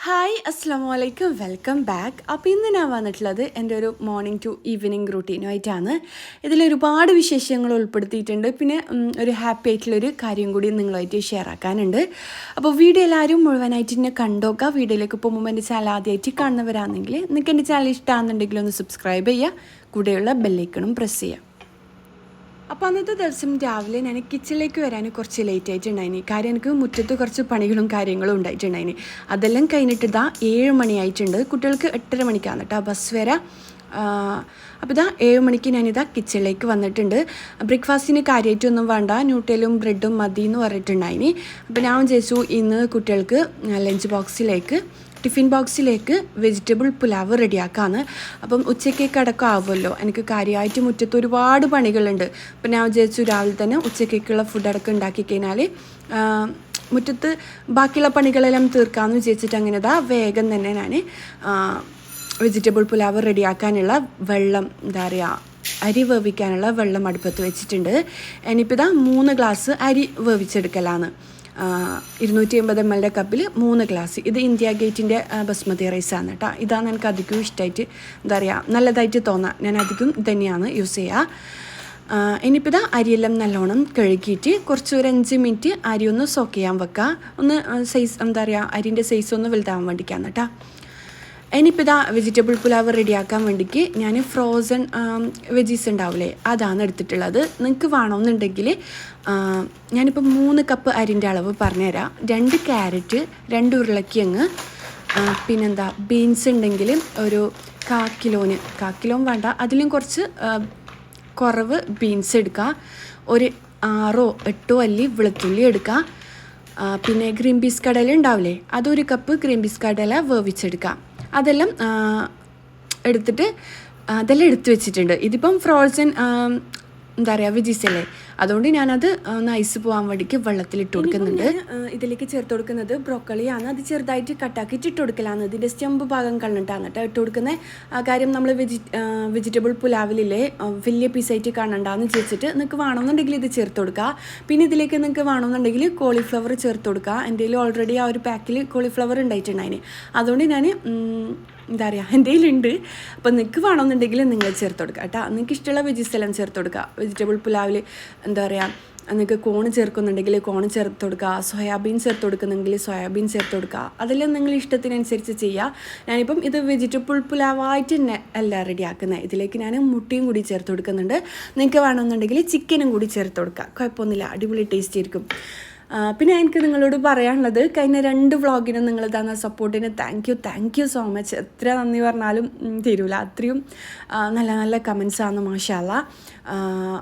Hi അസ്സാം വലൈക്കും welcome back. അപ്പോൾ ഇന്ന് ഞാൻ വന്നിട്ടുള്ളത് എൻ്റെ ഒരു മോർണിംഗ് ടു ഈവനിങ് റൂട്ടീനുമായിട്ടാണ്. ഇതിലൊരുപാട് വിശേഷങ്ങൾ ഉൾപ്പെടുത്തിയിട്ടുണ്ട്. പിന്നെ ഒരു ഹാപ്പി ആയിട്ടുള്ളൊരു കാര്യം കൂടി നിങ്ങളുമായിട്ട് ഷെയർ ആക്കാനുണ്ട്. അപ്പോൾ വീഡിയോ എല്ലാവരും മുഴുവനായിട്ട് എന്നെ കണ്ടോക്കുക. വീഡിയോയിലേക്ക് പോകുമ്പോൾ എൻ്റെ ചാനൽ ആദ്യമായിട്ട് കാണുന്നവരാണെങ്കിൽ നിങ്ങൾക്ക് എൻ്റെ ചാനൽ ഇഷ്ടമാണെന്നുണ്ടെങ്കിൽ ഒന്ന് സബ്സ്ക്രൈബ് ചെയ്യുക, കൂടെയുള്ള ബെല്ലൈക്കണും പ്രസ് ചെയ്യുക. അപ്പോൾ അന്നത്തെ ദിവസം രാവിലെ ഞാൻ കിച്ചണിലേക്ക് വരാൻ കുറച്ച് ലേറ്റ് ആയിട്ടുണ്ടായിനി. കാര്യം എനിക്ക് മുറ്റത്ത് കുറച്ച് പണികളും കാര്യങ്ങളും ഉണ്ടായിട്ടുണ്ടായിനി. അതെല്ലാം കഴിഞ്ഞിട്ട് 7 മണിയായിട്ടുണ്ട്. കുട്ടികൾക്ക് 8:30 മണിക്കാണ് കേട്ടോ ബസ് വരാം. അപ്പോൾ 7 മണിക്ക് ഞാനിതാ കിച്ചണിലേക്ക് വന്നിട്ടുണ്ട്. ബ്രേക്ക്ഫാസ്റ്റിന് കാര്യമായിട്ടൊന്നും വേണ്ട, ന്യൂട്ടെലും ബ്രെഡും മതി എന്ന് പറഞ്ഞിട്ടുണ്ടായിനി. അപ്പോൾ ഞാൻ വിചാരിച്ചു ഇന്ന് കുട്ടികൾക്ക് ലഞ്ച് ബോക്സിലേക്ക് ടിഫിൻ ബോക്സിലേക്ക് വെജിറ്റബിൾ പുലാവ് റെഡിയാക്കാമെന്ന്. അപ്പം ഉച്ചക്കേക്ക് അടക്കം ആവുമല്ലോ, എനിക്ക് കാര്യമായിട്ട് മുറ്റത്ത് ഒരുപാട് പണികളുണ്ട്. അപ്പം ഞാൻ വിചാരിച്ചു രാവിലെ തന്നെ ഉച്ചക്കേക്കുള്ള ഫുഡ് അടക്കം ഉണ്ടാക്കി കഴിഞ്ഞാൽ മുറ്റത്ത് ബാക്കിയുള്ള പണികളെല്ലാം തീർക്കാമെന്ന് വിചാരിച്ചിട്ട് അങ്ങനെ വേഗം തന്നെ ഞാൻ വെജിറ്റബിൾ പുലാവ് റെഡിയാക്കാനുള്ള വെള്ളം അരി വേവിക്കാനുള്ള വെള്ളം അടുപ്പത്ത് വെച്ചിട്ടുണ്ട്. ഇനിയിപ്പോൾ 3 ഗ്ലാസ് അരി വേവിച്ചെടുക്കലാണ്. 250 ml കപ്പിൽ 3 ഗ്ലാസ്. ഇത് ഇന്ത്യ ഗേറ്റിൻ്റെ ബസ്മതി റൈസാണ് കേട്ടോ. ഇതാണ് എനിക്ക് അധികം ഇഷ്ടമായിട്ട് നല്ലതായിട്ട് തോന്നാം. ഞാൻ അധികം തന്നെയാണ് യൂസ് ചെയ്യുക. ഇനിയിപ്പോൾ അരിയെല്ലാം നല്ലോണം കഴുകിയിട്ട് കുറച്ച് ഒരു 5 മിനിറ്റ് അരി ഒന്ന് സോക്ക് ചെയ്യാൻ വെക്കുക. ഒന്ന് സൈസ് അരിൻ്റെ സൈസ് ഒന്ന് വലുതാവാൻ വേണ്ടിയിട്ടാണ് കേട്ടോ. ഇനിയിപ്പോൾ വെജിറ്റബിൾ പുലാവ് റെഡിയാക്കാൻ വേണ്ടിക്ക് ഞാൻ ഫ്രോസൺ വെജീസ് ഉണ്ടാവില്ലേ, അതാണ് എടുത്തിട്ടുള്ളത്. നിങ്ങൾക്ക് വേണമെന്നുണ്ടെങ്കിൽ ഞാനിപ്പോൾ 3 കപ്പ് അരിൻ്റെ അളവ് പറഞ്ഞുതരാം. 2 ക്യാരറ്റ്, 2 ഉരുളക്കിഴങ്ങ്, പിന്നെന്താ ബീൻസ് ഉണ്ടെങ്കിൽ ഒരു 1/4 കിലോ വേണ്ട, അതിലും കുറച്ച് കുറവ് ബീൻസ് എടുക്കുക. ഒരു 6 8 അല്ലി വെളുത്തുള്ളി എടുക്കുക. പിന്നെ ഗ്രീൻ പീസ് കടല ഉണ്ടാവില്ലേ, അതൊരു കപ്പ് ഗ്രീൻ പീസ് കടല വേവിച്ചെടുക്കുക. അതെല്ലാം എടുത്ത് വെച്ചിട്ടുണ്ട്. ഇതിപ്പം ഫ്രോസൺ വെജീസ് അല്ലേ, അതുകൊണ്ട് ഞാനത് ഒന്ന് ഐസ് പോകാൻ വേണ്ടിക്ക് വെള്ളത്തിലിട്ട് കൊടുക്കുന്നുണ്ട്. ഇതിലേക്ക് ചേർത്ത് കൊടുക്കുന്നത് ബ്രോക്കളിയാണ്. അത് ചെറുതായിട്ട് കട്ടാക്കിയിട്ട് ഇട്ട് കൊടുക്കലാണ്. ഇതിൻ്റെ സ്റ്റെമ്പ് ഭാഗം കളഞ്ഞിട്ടാണ് കേട്ടോ ഇട്ട് കൊടുക്കുന്നത്. കാര്യം നമ്മൾ വെജിറ്റബിൾ പുലാവിലെ വലിയ പീസായിട്ട് കാണണ്ടാന്ന് ചോദിച്ചിട്ട് നിങ്ങൾക്ക് വേണമെന്നുണ്ടെങ്കിൽ ഇത് ചേർത്ത് കൊടുക്കുക. പിന്നെ ഇതിലേക്ക് നിങ്ങൾക്ക് വേണമെന്നുണ്ടെങ്കിൽ കോളിഫ്ലവർ ചേർത്ത് കൊടുക്കുക. എൻ്റെ കയ്യിൽ ഓൾറെഡി ആ ഒരു പാക്കിൽ കോളിഫ്ലവർ ഉണ്ടായിട്ടുണ്ടായിന്, അതുകൊണ്ട് ഞാൻ എൻ്റെ കയ്യിലുണ്ട്. അപ്പോൾ നിങ്ങൾക്ക് വേണമെന്നുണ്ടെങ്കിൽ നിങ്ങൾ ചേർത്ത് കൊടുക്കുക കേട്ടോ. നിങ്ങൾക്ക് ഇഷ്ടമുള്ള വെജീസ് എല്ലാം ചേർത്ത് കൊടുക്കുക. വെജിറ്റബിൾ പുലാവിൽ നിങ്ങൾക്ക് കോൺ ചേർക്കുന്നുണ്ടെങ്കിൽ കോൺ ചേർത്ത് കൊടുക്കുക, സോയാബീൻ ചേർത്ത് കൊടുക്കുന്നുണ്ടെങ്കിൽ സോയാബീൻ ചേർത്ത് കൊടുക്കുക. അതെല്ലാം നിങ്ങൾ ഇഷ്ടത്തിനനുസരിച്ച് ചെയ്യുക. ഞാനിപ്പം ഇത് വെജിറ്റബിൾ പുലാവായിട്ട് തന്നെ അല്ല റെഡിയാക്കുന്നത്. ഇതിലേക്ക് ഞാൻ മുട്ടയും കൂടി ചേർത്ത് കൊടുക്കുന്നുണ്ട്. നിങ്ങൾക്ക് വേണമെന്നുണ്ടെങ്കിൽ ചിക്കനും കൂടി ചേർത്ത് കൊടുക്കുക, കുഴപ്പമൊന്നുമില്ല, അടിപൊളി ടേസ്റ്റ് ആയിരിക്കും. പിന്നെ എനിക്ക് നിങ്ങളോട് പറയാനുള്ളത്, കഴിഞ്ഞ 2 വ്ളോഗിനും നിങ്ങൾ തന്ന സപ്പോർട്ടിന് താങ്ക് യു സോ മച്ച്. എത്ര നന്ദി പറഞ്ഞാലും തരൂല, അത്രയും നല്ല നല്ല കമൻസാണ്. മാഷാ അല്ലാ,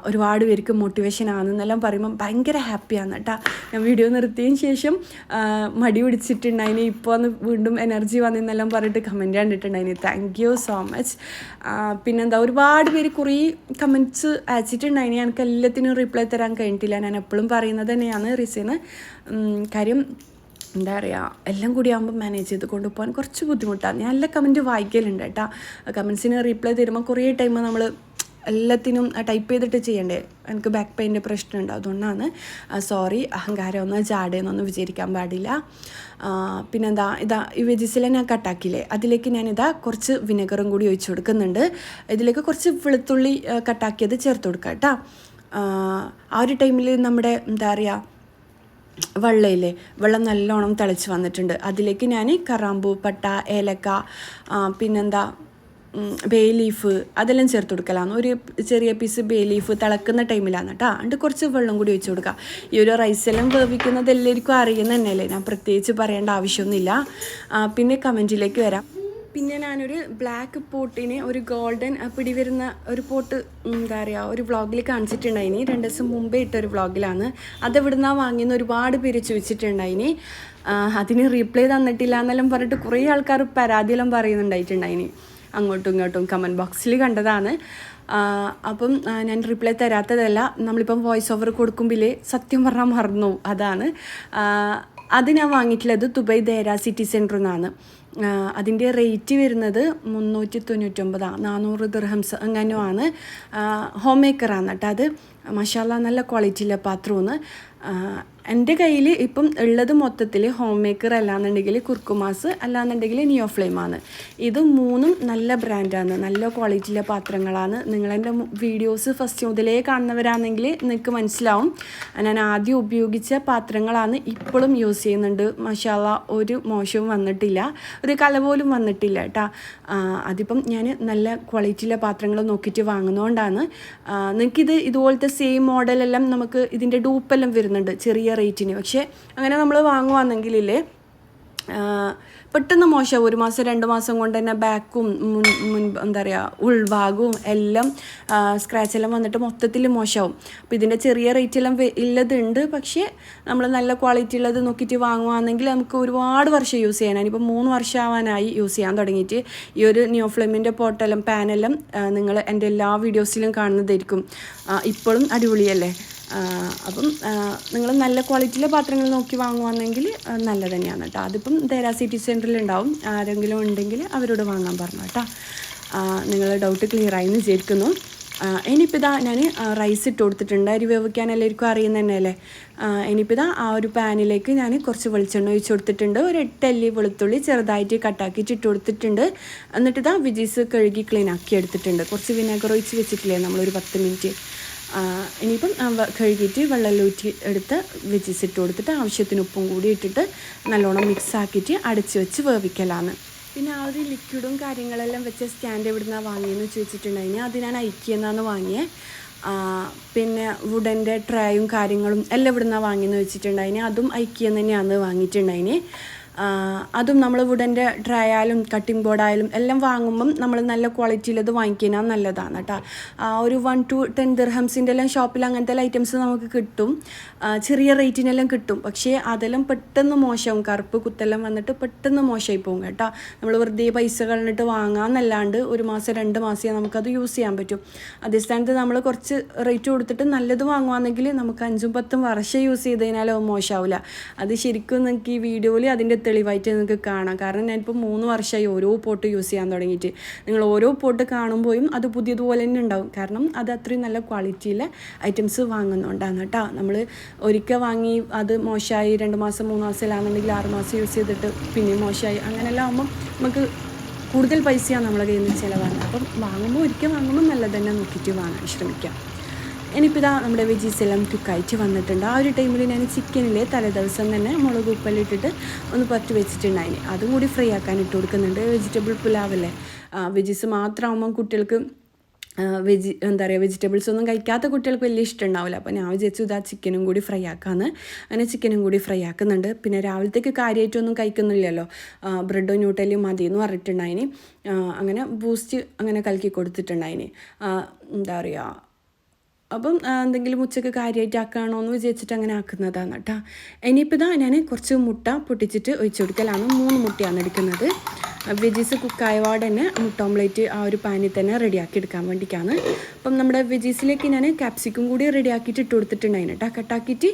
ഒരുപാട് പേർക്ക് മോട്ടിവേഷൻ ആണെന്നെല്ലാം പറയുമ്പം ഭയങ്കര ഹാപ്പിയാണ് കേട്ടോ. ഞാൻ വീഡിയോ നിർത്തിയതിന് ശേഷം മടി പിടിച്ചിട്ടുണ്ടായിന്, ഇപ്പോൾ ഒന്ന് വീണ്ടും എനർജി വന്നെന്നെല്ലാം പറഞ്ഞിട്ട് കമൻറ്റ് കണ്ടിട്ടുണ്ടായിന്. Thank you so much. പിന്നെന്താ, ഒരുപാട് പേര് കുറേ കമൻറ്റ്സ് അയച്ചിട്ടുണ്ടായിന്. എനിക്ക് എല്ലാത്തിനും റിപ്ലൈ തരാൻ കഴിഞ്ഞിട്ടില്ല. ഞാൻ എപ്പോഴും പറയുന്നത് തന്നെയാണ് റീസണ്. കാര്യം എല്ലാം കൂടി ആകുമ്പോൾ മാനേജ് ചെയ്ത് കൊണ്ടുപോകാൻ കുറച്ച് ബുദ്ധിമുട്ടാണ്. ഞാൻ എല്ലാ കമൻറ്റ് വായിക്കലുണ്ട് കേട്ടോ. കമൻസിന് റിപ്ലൈ തരുമ്പോൾ കുറേ ടൈം നമ്മൾ എല്ലാത്തിനും ടൈപ്പ് ചെയ്തിട്ട് ചെയ്യണ്ടേ. എനിക്ക് ബാക്ക് പെയിൻ്റെ പ്രശ്നമുണ്ട്, അതുകൊണ്ടാണ്. സോറി, അഹങ്കാരം ഒന്ന് ചാടേന്നൊന്നും വിചാരിക്കാൻ പാടില്ല. പിന്നെന്താ, ഈ വെജിസിലെ ഞാൻ കട്ടാക്കിയില്ലേ, അതിലേക്ക് ഞാനിതാ കുറച്ച് വിനെഗറും കൂടി ഒഴിച്ച് കൊടുക്കുന്നുണ്ട്. ഇതിലേക്ക് കുറച്ച് വെളുത്തുള്ളി കട്ടാക്കിയത് ചേർത്ത് കൊടുക്കാം കേട്ടോ. ആ ഒരു ടൈമിൽ നമ്മുടെ വെള്ളം നല്ലോണം തിളച്ച് വന്നിട്ടുണ്ട്. അതിലേക്ക് ഞാൻ കറാമ്പൂ, പട്ട, ഏലക്ക, പിന്നെന്താ ബേ ലീഫ് അതെല്ലാം ചേർത്ത് കൊടുക്കലാണ്. ഒരു ചെറിയ പീസ് ബേ ലീഫ് തിളക്കുന്ന ടൈമിലാണ് കേട്ടോ. എന്നിട്ട് കുറച്ച് വെള്ളം കൂടി ഒഴിച്ച് കൊടുക്കുക. ഈ ഒരു റൈസെല്ലാം വേവിക്കുന്നത് എല്ലാവർക്കും അറിയുന്ന തന്നെയല്ലേ, ഞാൻ പ്രത്യേകിച്ച് പറയേണ്ട ആവശ്യമൊന്നുമില്ല. പിന്നെ കമൻറ്റിലേക്ക് വരാം. പിന്നെ ഞാനൊരു ബ്ലാക്ക് പോട്ടിന് ഒരു ഗോൾഡൻ പിടി വരുന്ന ഒരു പോട്ട് ഒരു വ്ളോഗിൽ കാണിച്ചിട്ടുണ്ടായിനി. 2 ദിവസം മുമ്പേ ഇട്ടൊരു വ്ളോഗിലാണ്. അതെവിടുന്നാണ് വാങ്ങിയെന്ന് ഒരുപാട് പേര് ചോദിച്ചിട്ടുണ്ടായിനി. അതിന് റീപ്ലൈ തന്നിട്ടില്ല എന്നെല്ലാം പറഞ്ഞിട്ട് കുറേ ആൾക്കാർ പരാതിയെല്ലാം പറയുന്നുണ്ടായിട്ടുണ്ടായിനി. അങ്ങോട്ടും ഇങ്ങോട്ടും കമൻറ്റ് ബോക്സിൽ കണ്ടതാണ്. അപ്പം ഞാൻ റിപ്ലൈ തരാത്തതല്ല, നമ്മളിപ്പം വോയിസ് ഓവർ കൊടുക്കുമ്പോൾ സത്യം പറഞ്ഞാൽ മറന്നു. അതാണ് അത് ഞാൻ വാങ്ങിയിട്ടുള്ളത് ദുബൈ ദേര സിറ്റി സെൻറ്ററിൽ നിന്നാണ്. അതിൻ്റെ റേറ്റ് വരുന്നത് 399, 400 ദിർഹംസ് അങ്ങനെയാണ്. ഹോം മേക്കറാണ് കേട്ടോ അത്. മാഷാ അല്ലാ, നല്ല ക്വാളിറ്റിയിലെ പാത്രമാണ്. എൻ്റെ കയ്യിൽ ഇപ്പം ഉള്ളത് മൊത്തത്തിൽ ഹോം മേക്കർ അല്ലാന്നുണ്ടെങ്കിൽ കുർക്കുമാസ് അല്ലാന്നുണ്ടെങ്കിൽ നിയോ ഫ്ലെയിമാണ്. ഇത് മൂന്നും നല്ല ബ്രാൻഡാണ്, നല്ല ക്വാളിറ്റിയിലെ പാത്രങ്ങളാണ്. നിങ്ങളെൻ്റെ വീഡിയോസ് ഫസ്റ്റ് മുതലേ കാണുന്നവരാണെങ്കിൽ നിങ്ങൾക്ക് മനസ്സിലാവും. ഞാൻ ആദ്യം ഉപയോഗിച്ച പാത്രങ്ങളാണ് ഇപ്പോഴും യൂസ് ചെയ്യുന്നുണ്ട്. മാഷാ അല്ലാ, ഒരു മോശവും വന്നിട്ടില്ല, ഒരു കല പോലും വന്നിട്ടില്ല കേട്ടോ. അതിപ്പം ഞാൻ നല്ല ക്വാളിറ്റിയിലെ പാത്രങ്ങൾ നോക്കിയിട്ട് വാങ്ങുന്നതുകൊണ്ടാണ്. നിങ്ങൾക്കിത് ഇതുപോലത്തെ സെയിം മോഡലെല്ലാം നമുക്ക് ഇതിൻ്റെ ഡൂപ്പെല്ലാം വരുന്നുണ്ട് ചെറിയ റേറ്റിന്. പക്ഷേ അങ്ങനെ നമ്മൾ വാങ്ങുവാണെങ്കിലേ പെട്ടെന്ന് മോശമാവും. 1 മാസം 2 മാസം കൊണ്ട് തന്നെ ബാക്കും എന്താ പറയുക ഉൾഭാഗവും എല്ലാം സ്ക്രാച്ചെല്ലാം വന്നിട്ട് മൊത്തത്തിൽ മോശമാവും. അപ്പോൾ ഇതിൻ്റെ ചെറിയ റേറ്റെല്ലാം ഉള്ളതുണ്ട്. പക്ഷേ നമ്മൾ നല്ല ക്വാളിറ്റി ഉള്ളത് നോക്കിയിട്ട് വാങ്ങുകയാണെങ്കിൽ നമുക്ക് ഒരുപാട് വർഷം യൂസ് ചെയ്യാനാണ്. ഇപ്പോൾ 3 വർഷം ആവാനായി യൂസ് ചെയ്യാൻ തുടങ്ങിയിട്ട്. ഈ ഒരു നിയോ ഫ്ലെയിമിൻ്റെ പോട്ടെല്ലാം പാനെല്ലാം നിങ്ങൾ എൻ്റെ എല്ലാ വീഡിയോസിലും കാണുന്നതായിരിക്കും. ഇപ്പോഴും അടിപൊളിയല്ലേ. അപ്പം നിങ്ങൾ നല്ല ക്വാളിറ്റിയിലെ പാത്രങ്ങൾ നോക്കി വാങ്ങുവാണെങ്കിൽ നല്ലത് തന്നെയാണ് കേട്ടോ. അതിപ്പം ദേരാ സിറ്റി സെൻറ്ററിലുണ്ടാവും. ആരെങ്കിലും ഉണ്ടെങ്കിൽ അവരോട് വാങ്ങാൻ പറഞ്ഞു കേട്ടോ. നിങ്ങളുടെ ഡൗട്ട് ക്ലിയർ ആയി എന്ന് വിചാരിക്കുന്നു. ഇനിയിപ്പോൾ ഇതാ ഞാൻ റൈസ് ഇട്ട് കൊടുത്തിട്ടുണ്ട്. അരി വേവിക്കാൻ എല്ലാവർക്കും അറിയുന്ന തന്നെയല്ലേ. ഇനിയിപ്പോൾ ഇതാ ആ ഒരു പാനിലേക്ക് ഞാൻ കുറച്ച് വെളിച്ചെണ്ണ ഒഴിച്ച് കൊടുത്തിട്ടുണ്ട്. ഒരു 8 അല്ലി വെളുത്തുള്ളി ചെറുതായിട്ട് കട്ടാക്കിയിട്ട് ഇട്ട് കൊടുത്തിട്ടുണ്ട്. എന്നിട്ട് ഇതാ വെജീസ് കഴുകി ക്ലീൻ ആക്കി എടുത്തിട്ടുണ്ട്. കുറച്ച് വിനാഗർ ഒഴിച്ച് വെച്ചിട്ടില്ലേ നമ്മളൊരു 10 മിനിറ്റ്. ഇനിയിപ്പം കഴുകിയിട്ട് വെള്ളമൂറ്റി എടുത്ത് വെജീസ് ഇട്ട് കൊടുത്തിട്ട് ആവശ്യത്തിന് ഉപ്പും കൂടി ഇട്ടിട്ട് നല്ലോണം മിക്സ് ആക്കിയിട്ട് അടച്ച് വെച്ച് വേവിക്കലാണ്. പിന്നെ ആ ഒരു ലിക്വിഡും കാര്യങ്ങളെല്ലാം വെച്ച സ്റ്റാൻഡ് എവിടുന്നാണ് വാങ്ങിയെന്ന് ചോദിച്ചിട്ടുണ്ടായിന്. അത് ഞാൻ ഐക്യെന്നാണ് വാങ്ങിയത്. പിന്നെ വുഡൻ്റെ ട്രേയും കാര്യങ്ങളും എല്ലാം ഇവിടുന്നാണ് വാങ്ങിയെന്ന് വെച്ചിട്ടുണ്ടായിന്. അതും ഐക്യെന്ന് തന്നെയാണ് വാങ്ങിയിട്ടുണ്ടായിന്. അതും നമ്മൾ വുഡൻ്റെ ട്രേ ആയാലും കട്ടിംഗ് ബോർഡായാലും എല്ലാം വാങ്ങുമ്പം നമ്മൾ നല്ല ക്വാളിറ്റിയിലത് വാങ്ങിക്കാൻ നല്ലതാണ് കേട്ടോ. ഒരു 1 to 10 ദിർഹംസിൻ്റെ എല്ലാം ഷോപ്പിൽ അങ്ങനത്തെ ഐറ്റംസ് നമുക്ക് കിട്ടും, ചെറിയ റേറ്റിനെല്ലാം കിട്ടും. പക്ഷേ അതെല്ലാം പെട്ടെന്ന് മോശമാവും, കറുപ്പ് കുത്തെല്ലാം വന്നിട്ട് പെട്ടെന്ന് മോശമായി പോകും കേട്ടോ. നമ്മൾ വെറുതെ പൈസ കളഞ്ഞിട്ട് വാങ്ങാമെന്നല്ലാണ്ട് 1 മാസം 2 മാസം നമുക്കത് യൂസ് ചെയ്യാൻ പറ്റും. അതേ സ്ഥാനത്ത് നമ്മൾ കുറച്ച് റേറ്റ് കൊടുത്തിട്ട് നല്ലത് വാങ്ങുകയാണെങ്കിൽ നമുക്ക് 5-10 വർഷം യൂസ് ചെയ്ത് കഴിഞ്ഞാൽ മോശമാവില്ല. അത് ശരിക്കും നിങ്ങൾക്ക് ഈ വീഡിയോയിൽ അതിൻ്റെ തെളിവായിട്ട് നിങ്ങൾക്ക് കാണാം. കാരണം ഞാനിപ്പോൾ 3 വർഷമായി ഓരോ പോട്ട് യൂസ് ചെയ്യാൻ തുടങ്ങിയിട്ട്. നിങ്ങൾ ഓരോ പോട്ട് കാണുമ്പോഴും അത് പുതിയതുപോലെ തന്നെ ഉണ്ടാവും. കാരണം അത് അത്രയും നല്ല ക്വാളിറ്റിയിലെ ഐറ്റംസ് വാങ്ങുന്നുണ്ടാണ് കേട്ടോ. നമ്മൾ ഒരിക്കൽ വാങ്ങി അത് മോശമായി 2 മാസം 3 മാസം ഇല്ലാന്നുണ്ടെങ്കിൽ 6 മാസം യൂസ് ചെയ്തിട്ട് പിന്നെയും മോശമായി അങ്ങനെയെല്ലാം ആകുമ്പം നമുക്ക് കൂടുതൽ പൈസയാണ് നമ്മളെ കയ്യിൽ നിന്ന് ചിലവാകുന്നത്. അപ്പം വാങ്ങുമ്പോൾ ഒരിക്കൽ വാങ്ങുമ്പോൾ നല്ലത് തന്നെ നോക്കിയിട്ട് വാങ്ങാൻ ശ്രമിക്കാം. ഇനിയിപ്പോൾ ഇതാ നമ്മുടെ വെജീസ് എല്ലാം കുക്കായിട്ട് വന്നിട്ടുണ്ട്. ആ ഒരു ടൈമിൽ ഞാൻ ചിക്കനിലെ തലേദിവസം തന്നെ മുളക് ഉപ്പെല്ലാം ഒന്ന് പറ്റി വെച്ചിട്ടുണ്ടായിന്. അതും കൂടി ഫ്രൈ ആക്കാൻ ഇട്ട് കൊടുക്കുന്നുണ്ട്. വെജിറ്റബിൾ പുലാവല്ലേ, വെജീസ് മാത്രമാകുമ്പം കുട്ടികൾക്ക് എന്താ പറയുക വെജിറ്റബിൾസ് ഒന്നും കഴിക്കാത്ത കുട്ടികൾക്ക് വലിയ ഇഷ്ടം ഉണ്ടാവില്ല. അപ്പോൾ ഞാൻ വിചാരിച്ചു ഇതാ ചിക്കനും കൂടി ഫ്രൈ ആക്കാമെന്ന്. അങ്ങനെ ചിക്കനും കൂടി ഫ്രൈ ആക്കുന്നുണ്ട്. പിന്നെ രാവിലത്തേക്ക് കാര്യമായിട്ടൊന്നും കഴിക്കുന്നില്ലല്ലോ, ബ്രെഡോ ന്യൂട്ടലിയും മതി എന്ന് പറഞ്ഞിട്ടുണ്ടായിന്. അങ്ങനെ ബൂസ്റ്റ് അങ്ങനെ കലക്കി കൊടുത്തിട്ടുണ്ടായിന്. എന്താ പറയുക, അപ്പം എന്തെങ്കിലും ഉച്ചക്ക് കാര്യമായിട്ട് ആക്കുകയാണോ എന്ന് വിചാരിച്ചിട്ട് അങ്ങനെ ആക്കുന്നതാണ് കേട്ടോ. ഇനിയിപ്പോൾ ഇതാ ഞാൻ കുറച്ച് മുട്ട പൊട്ടിച്ചിട്ട് ഒഴിച്ചു കൊടുക്കലാണ്. 3 മുട്ടയാണ് എടുക്കുന്നത്. വെജീസ് കുക്കായവാട് തന്നെ മുട്ട ഓംലേറ്റ് ആ ഒരു പാനിൽ തന്നെ റെഡിയാക്കി എടുക്കാൻ വേണ്ടിയിട്ടാണ്. അപ്പം നമ്മുടെ വെജീസിലേക്ക് ഞാൻ ക്യാപ്സിക്കും കൂടി റെഡിയാക്കിയിട്ട് ഇട്ട് കൊടുത്തിട്ടുണ്ടായിന് കേട്ടോ, കട്ടാക്കിയിട്ട്.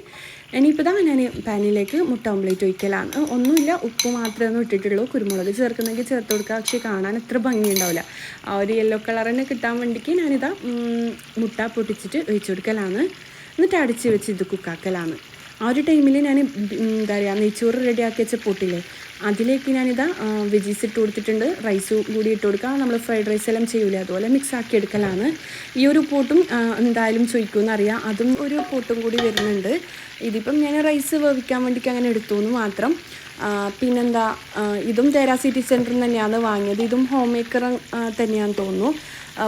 ഇനിയിപ്പോൾ ഇതാ ഞാൻ പാനിലേക്ക് മുട്ട ഓംലേറ്റ് ഒഴിക്കലാണ്. ഒന്നുമില്ല, ഉപ്പ് മാത്രമേ ഇട്ടിട്ടുള്ളൂ. കുരുമുളക് ചേർക്കുന്നെങ്കിൽ ചേർത്ത് കൊടുക്കുക, പക്ഷേ കാണാൻ അത്ര ഭംഗി ഉണ്ടാവില്ല. ആ ഒരു യെല്ലോ കളർ തന്നെ കിട്ടാൻ വേണ്ടിക്ക് ഞാനിതാ മുട്ട പൊട്ടിച്ചിട്ട് ഒഴിച്ചു കൊടുക്കലാണ്. എന്നിട്ട് അടിച്ച് വെച്ച് ഇത് കുക്കാക്കലാണ്. ആ ഒരു ടൈമിൽ ഞാൻ എന്താ പറയുക നെയ്ച്ചോറ് റെഡിയാക്കി വെച്ച പൊട്ടില്ലേ അതിലേക്ക് ഞാനിതാ വെജീസ് ഇട്ട് കൊടുത്തിട്ടുണ്ട്. റൈസ് കൂടി ഇട്ട് കൊടുക്കുക. നമ്മൾ ഫ്രൈഡ് റൈസ് എല്ലാം ചെയ്യൂലേ അതുപോലെ മിക്സ് ആക്കി എടുക്കലാണ്. ഈ ഒരു പോട്ടും എന്തായാലും ചോദിക്കുമെന്നറിയാം, അതും ഒരു പോട്ടും കൂടി വരുന്നുണ്ട്. ഇതിപ്പം ഞാൻ റൈസ് വേവിക്കാൻ വേണ്ടിയിട്ട് അങ്ങനെ എടുത്തു എന്ന് മാത്രം. പിന്നെന്താ, ഇതും ദേരാ സിറ്റി സെൻറ്ററിൽ തന്നെയാണ് വാങ്ങിയത്. ഇതും ഹോം മേക്കർ തന്നെയാണെന്ന് തോന്നുന്നു.